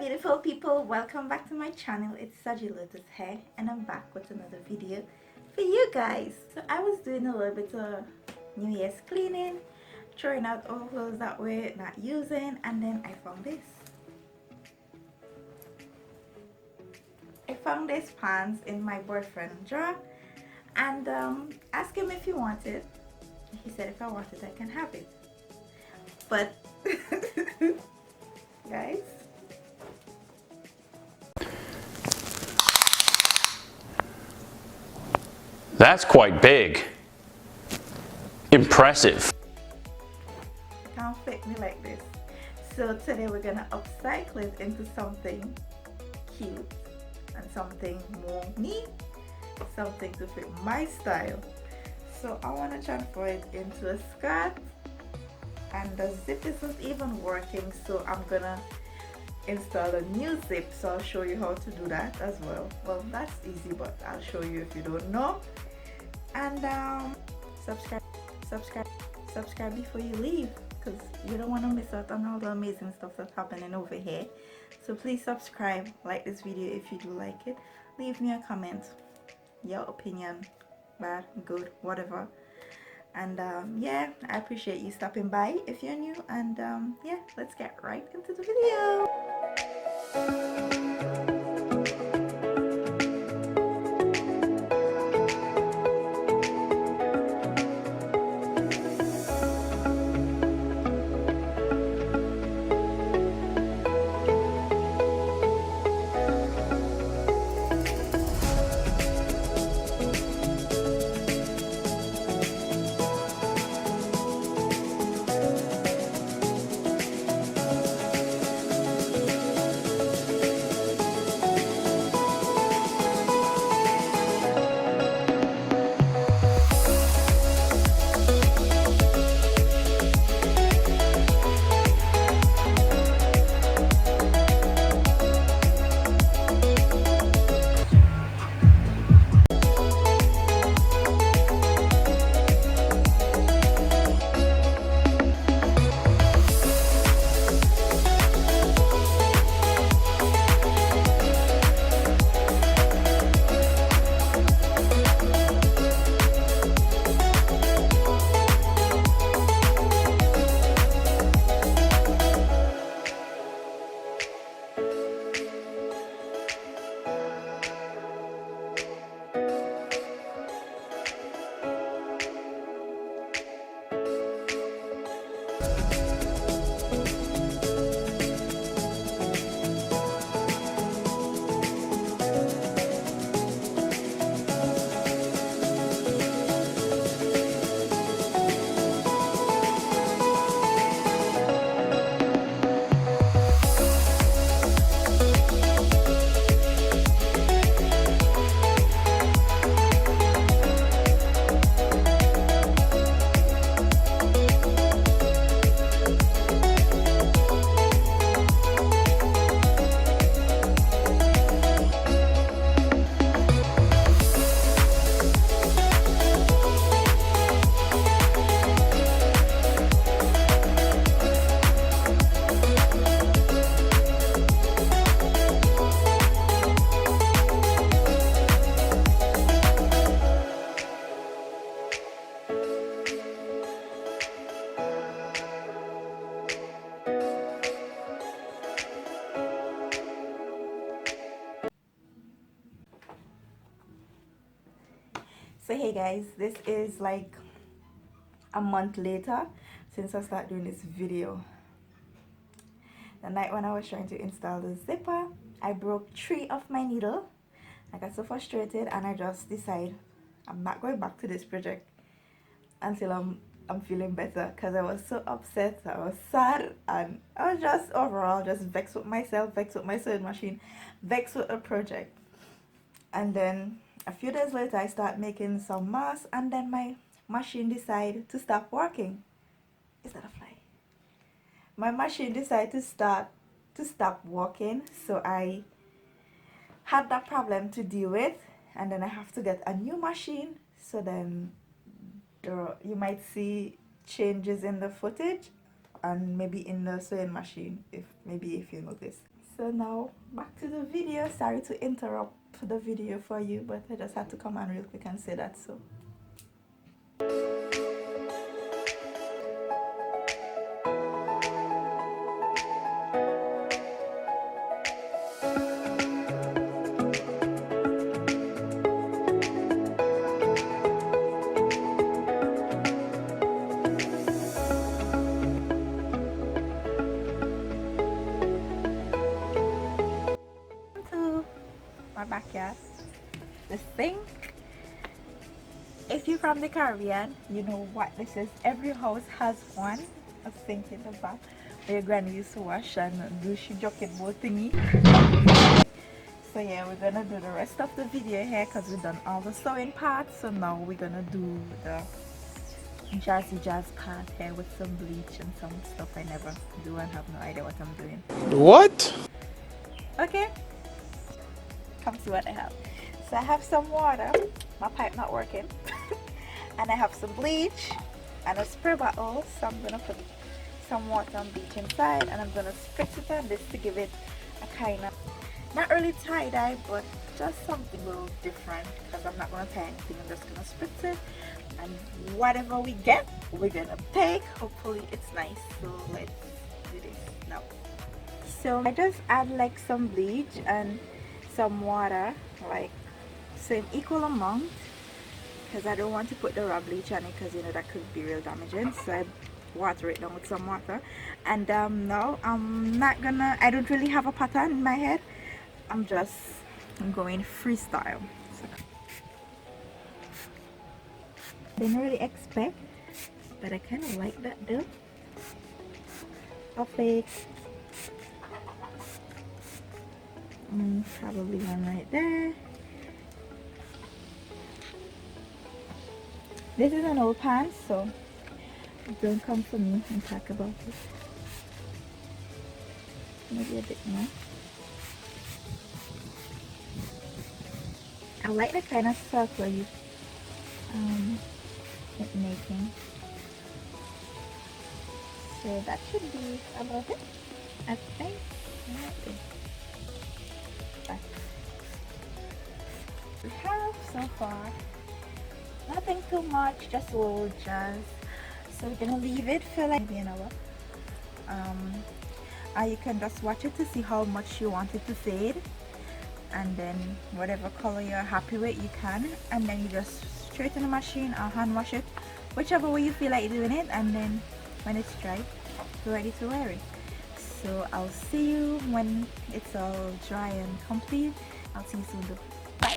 beautiful people, welcome back to my channel. It's Saji Lotus here and I'm back with another video for you guys. So I was doing a little bit of New Year's cleaning, throwing out all clothes that we're not using, and then I found this. I found these pants in my boyfriend's drawer and asked him if he wanted. He said if I want it I can have it. But guys, that's quite big. Impressive. can't fit me like this. So today we're gonna upcycle it into something cute and something more me, something to fit my style. So I want to transfer it into a skirt, and the zip isn't even working, so I'm gonna install a new zip. So I'll show you how to do that as well. Well, that's easy, but I'll show you if you don't know. And subscribe before you leave, because you don't want to miss out on all the amazing stuff that's happening over here. So please subscribe, like this video if you do like it, leave me a comment, your opinion, bad, good, whatever. And yeah, I appreciate you stopping by if you're new. And yeah, let's get right into the video. So hey guys, this is like a month later since I started doing this video. The night when I was trying to install the zipper, I broke 3 of my needle. I got so frustrated and I just decided I'm not going back to this project until I'm feeling better, because I was so upset, I was sad, and I was just overall just vexed with myself, vexed with my sewing machine, vexed with the project. And then a few days later I start making some masks, and then my machine decided to stop working. Is that a fly? My machine decided to stop working, so I had that problem to deal with, and then I have to get a new machine. So then you might see changes in the footage and maybe in the sewing machine if you notice. So now back to the video. Sorry to interrupt the video for you, but I just had to come on real quick and say that. So to my backyard. The sink. If you're from the Caribbean, you know what this is. Every house has one, a sink in the back where your granny used to wash and do she bucket bowl thingy. So yeah, we're gonna do the rest of the video here because we've done all the sewing parts. So now we're gonna do the jazz part here with some bleach and some stuff I never do and have no idea what I'm doing. What? Okay, come see what I have. So I have some water, my pipe not working, and I have some bleach and a spray bottle. So I'm gonna put some water and bleach inside, and I'm gonna spritz it on this to give it a kind of, not really tie-dye, but just something a little different, because I'm not gonna tie anything. I'm just gonna spritz it, and whatever we get, we're gonna take. Hopefully it's nice. So let's do this now. So I just add like some bleach and some water, like same equal amount, because I don't want to put the raw bleach on it, because you know that could be real damaging. So I water it down with some water. And now I don't really have a pattern in my head. I'm going freestyle. So, didn't really expect, but I kind of like that though. I'll fake probably one right there. This is an old pan, so don't come for me and talk about it. Maybe a bit more. I like the kind of circle you it making. So that should be about it, I think. We have so far nothing too much, just old jazz. So we're gonna leave it for like maybe an hour. Or you can just watch it to see how much you want it to fade, and then whatever color you're happy with you can, and then you just straighten the machine or hand wash it, whichever way you feel like doing it, and then when it's dry, you're ready to wear it. So I'll see you when it's all dry and complete. I'll see you soon. Bye.